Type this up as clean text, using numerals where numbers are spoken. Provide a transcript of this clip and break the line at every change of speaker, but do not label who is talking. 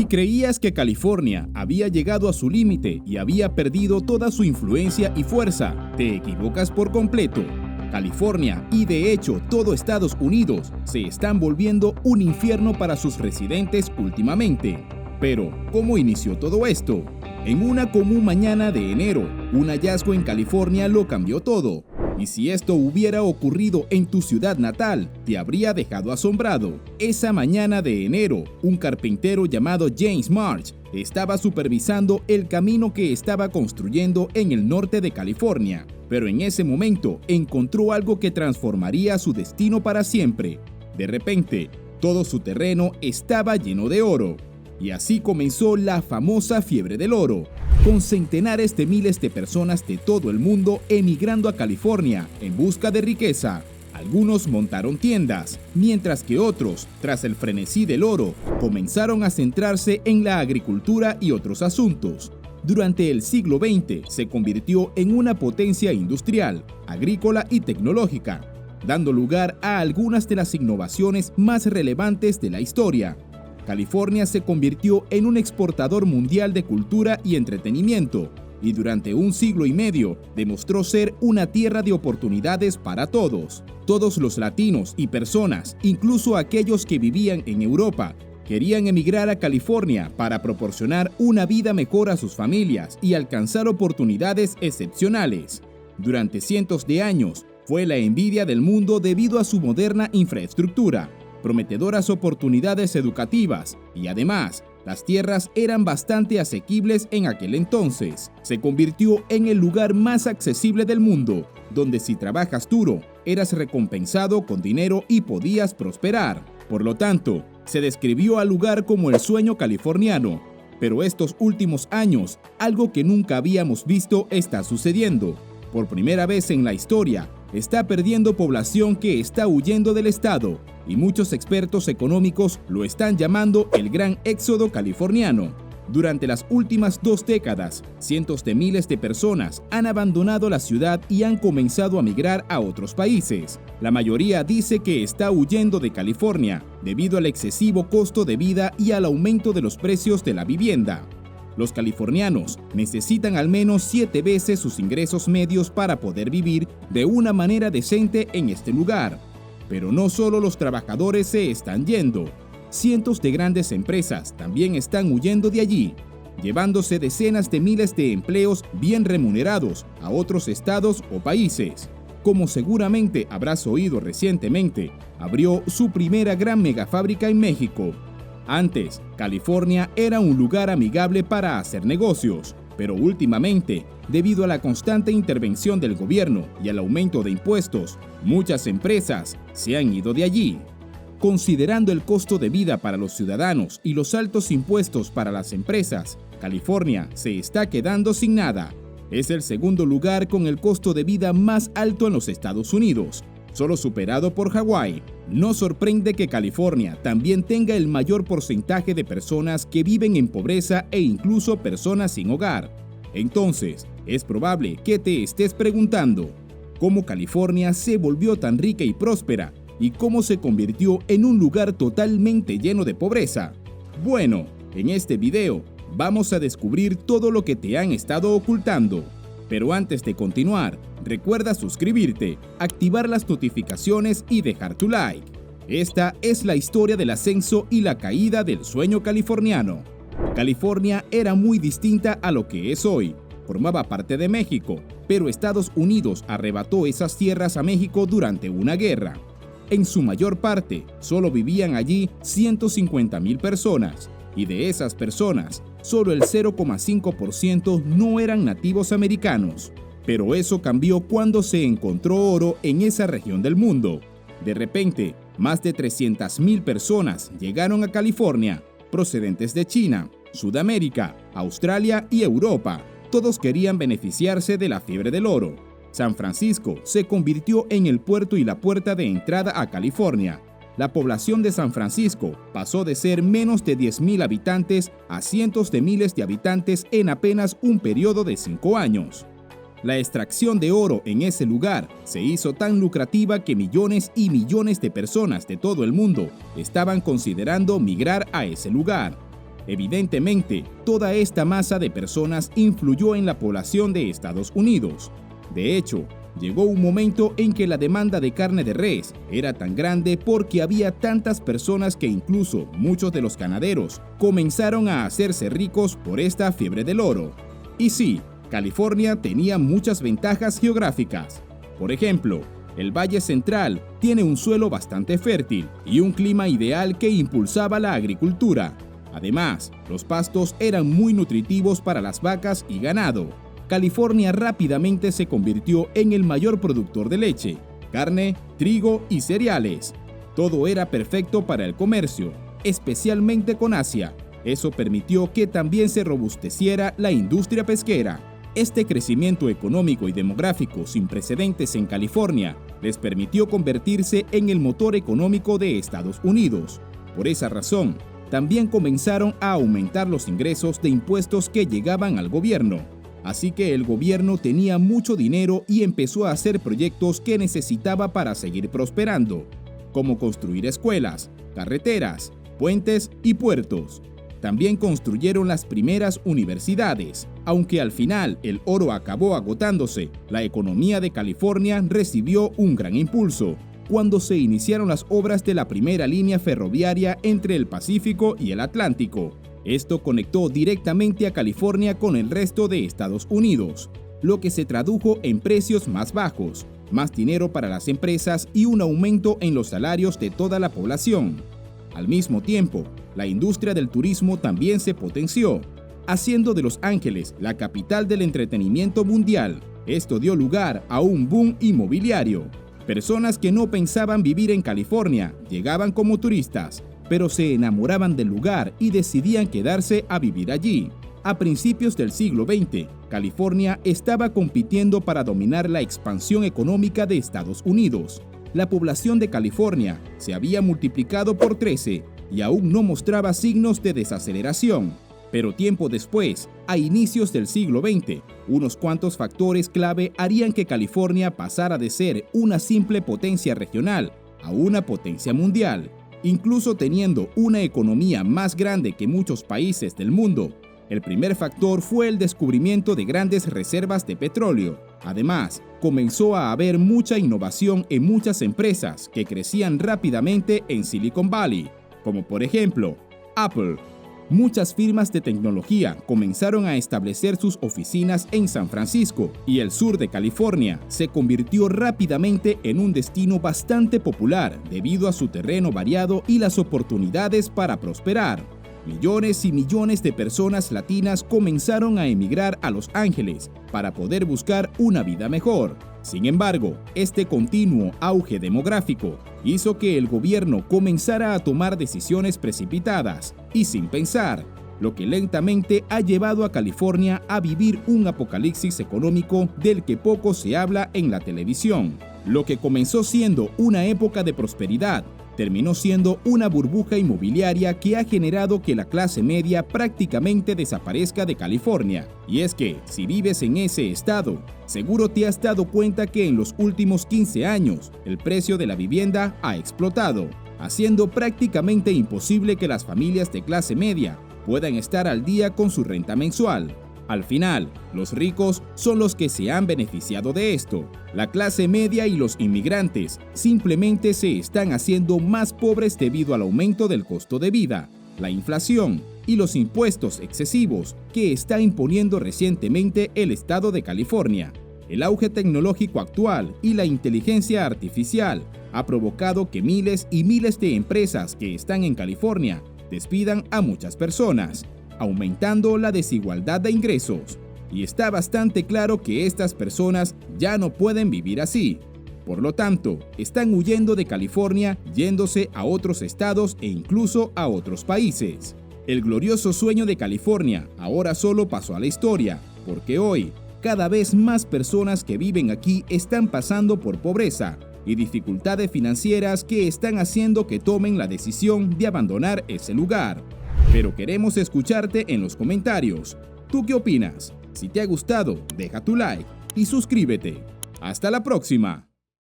Si creías que California había llegado a su límite y había perdido toda su influencia y fuerza, te equivocas por completo. California y de hecho todo Estados Unidos se están volviendo un infierno para sus residentes últimamente. Pero, ¿cómo inició todo esto? En una común mañana de enero, un hallazgo en California lo cambió todo. Y si esto hubiera ocurrido en tu ciudad natal, te habría dejado asombrado. Esa mañana de enero, un carpintero llamado James March estaba supervisando el camino que estaba construyendo en el norte de California. Pero en ese momento encontró algo que transformaría su destino para siempre. De repente, todo su terreno estaba lleno de oro. Y así comenzó la famosa fiebre del oro, con centenares de miles de personas de todo el mundo emigrando a California en busca de riqueza. Algunos montaron tiendas, mientras que otros, tras el frenesí del oro, comenzaron a centrarse en la agricultura y otros asuntos. Durante el siglo XX se convirtió en una potencia industrial, agrícola y tecnológica, dando lugar a algunas de las innovaciones más relevantes de la historia. California se convirtió en un exportador mundial de cultura y entretenimiento, y durante un siglo y medio demostró ser una tierra de oportunidades para todos. Todos los latinos y personas, incluso aquellos que vivían en Europa, querían emigrar a California para proporcionar una vida mejor a sus familias y alcanzar oportunidades excepcionales. Durante cientos de años, fue la envidia del mundo debido a su moderna infraestructura, prometedoras oportunidades educativas y además, las tierras eran bastante asequibles en aquel entonces. Se convirtió en el lugar más accesible del mundo, donde si trabajas duro, eras recompensado con dinero y podías prosperar. Por lo tanto, se describió al lugar como el sueño californiano. Pero estos últimos años, algo que nunca habíamos visto está sucediendo. Por primera vez en la historia, está perdiendo población que está huyendo del estado, y muchos expertos económicos lo están llamando el gran éxodo californiano. Durante las últimas 2 décadas, cientos de miles de personas han abandonado la ciudad y han comenzado a migrar a otros países. La mayoría dice que está huyendo de California debido al excesivo costo de vida y al aumento de los precios de la vivienda. Los californianos necesitan al menos 7 veces sus ingresos medios para poder vivir de una manera decente en este lugar. Pero no solo los trabajadores se están yendo. Cientos de grandes empresas también están huyendo de allí, llevándose decenas de miles de empleos bien remunerados a otros estados o países. Como seguramente habrás oído recientemente, abrió su primera gran megafábrica en México. Antes, California era un lugar amigable para hacer negocios, pero últimamente, debido a la constante intervención del gobierno y al aumento de impuestos, muchas empresas se han ido de allí. Considerando el costo de vida para los ciudadanos y los altos impuestos para las empresas, California se está quedando sin nada. Es el segundo lugar con el costo de vida más alto en los Estados Unidos, solo superado por Hawái. No sorprende que California también tenga el mayor porcentaje de personas que viven en pobreza e incluso personas sin hogar. Entonces, es probable que te estés preguntando, ¿cómo California se volvió tan rica y próspera y cómo se convirtió en un lugar totalmente lleno de pobreza? Bueno, en este video vamos a descubrir todo lo que te han estado ocultando. Pero antes de continuar, recuerda suscribirte, activar las notificaciones y dejar tu like. Esta es la historia del ascenso y la caída del sueño californiano. California era muy distinta a lo que es hoy. Formaba parte de México, pero Estados Unidos arrebató esas tierras a México durante una guerra. En su mayor parte, solo vivían allí 150,000 personas, y de esas personas, solo el 0,5% no eran nativos americanos. Pero eso cambió cuando se encontró oro en esa región del mundo. De repente, más de 300,000 personas llegaron a California, procedentes de China, Sudamérica, Australia y Europa. Todos querían beneficiarse de la fiebre del oro. San Francisco se convirtió en el puerto y la puerta de entrada a California. La población de San Francisco pasó de ser menos de 10,000 habitantes a cientos de miles de habitantes en apenas un periodo de 5 años. La extracción de oro en ese lugar se hizo tan lucrativa que millones y millones de personas de todo el mundo estaban considerando migrar a ese lugar. Evidentemente, toda esta masa de personas influyó en la población de Estados Unidos. De hecho, llegó un momento en que la demanda de carne de res era tan grande porque había tantas personas que incluso muchos de los ganaderos comenzaron a hacerse ricos por esta fiebre del oro. Y sí, California tenía muchas ventajas geográficas. Por ejemplo, el Valle Central tiene un suelo bastante fértil y un clima ideal que impulsaba la agricultura. Además, los pastos eran muy nutritivos para las vacas y ganado. California rápidamente se convirtió en el mayor productor de leche, carne, trigo y cereales. Todo era perfecto para el comercio, especialmente con Asia. Eso permitió que también se robusteciera la industria pesquera. Este crecimiento económico y demográfico sin precedentes en California les permitió convertirse en el motor económico de Estados Unidos. Por esa razón, también comenzaron a aumentar los ingresos de impuestos que llegaban al gobierno. Así que el gobierno tenía mucho dinero y empezó a hacer proyectos que necesitaba para seguir prosperando, como construir escuelas, carreteras, puentes y puertos. También construyeron las primeras universidades. Aunque al final el oro acabó agotándose, la economía de California recibió un gran impulso cuando se iniciaron las obras de la primera línea ferroviaria entre el Pacífico y el Atlántico. Esto conectó directamente a California con el resto de Estados Unidos, lo que se tradujo en precios más bajos, más dinero para las empresas y un aumento en los salarios de toda la población. Al mismo tiempo, la industria del turismo también se potenció, haciendo de Los Ángeles la capital del entretenimiento mundial. Esto dio lugar a un boom inmobiliario. Personas que no pensaban vivir en California llegaban como turistas, pero se enamoraban del lugar y decidían quedarse a vivir allí. A principios del siglo XX, California estaba compitiendo para dominar la expansión económica de Estados Unidos. La población de California se había multiplicado por 13 y aún no mostraba signos de desaceleración. Pero tiempo después, a inicios del siglo XX, unos cuantos factores clave harían que California pasara de ser una simple potencia regional a una potencia mundial. Incluso teniendo una economía más grande que muchos países del mundo, el primer factor fue el descubrimiento de grandes reservas de petróleo. Además, comenzó a haber mucha innovación en muchas empresas que crecían rápidamente en Silicon Valley, como por ejemplo, Apple. Muchas firmas de tecnología comenzaron a establecer sus oficinas en San Francisco y el sur de California se convirtió rápidamente en un destino bastante popular debido a su terreno variado y las oportunidades para prosperar. Millones y millones de personas latinas comenzaron a emigrar a Los Ángeles para poder buscar una vida mejor. Sin embargo, este continuo auge demográfico hizo que el gobierno comenzara a tomar decisiones precipitadas y sin pensar, lo que lentamente ha llevado a California a vivir un apocalipsis económico del que poco se habla en la televisión. Lo que comenzó siendo una época de prosperidad terminó siendo una burbuja inmobiliaria que ha generado que la clase media prácticamente desaparezca de California. Y es que, si vives en ese estado, seguro te has dado cuenta que en los últimos 15 años, el precio de la vivienda ha explotado, haciendo prácticamente imposible que las familias de clase media puedan estar al día con su renta mensual. Al final, los ricos son los que se han beneficiado de esto. La clase media y los inmigrantes simplemente se están haciendo más pobres debido al aumento del costo de vida, la inflación y los impuestos excesivos que está imponiendo recientemente el estado de California. El auge tecnológico actual y la inteligencia artificial ha provocado que miles y miles de empresas que están en California despidan a muchas personas, aumentando la desigualdad de ingresos. Y está bastante claro que estas personas ya no pueden vivir así. Por lo tanto, están huyendo de California, yéndose a otros estados e incluso a otros países. El glorioso sueño de California ahora solo pasó a la historia, porque hoy, cada vez más personas que viven aquí están pasando por pobreza y dificultades financieras que están haciendo que tomen la decisión de abandonar ese lugar. Pero queremos escucharte en los comentarios. ¿Tú qué opinas? Si te ha gustado, deja tu like y suscríbete. ¡Hasta la próxima!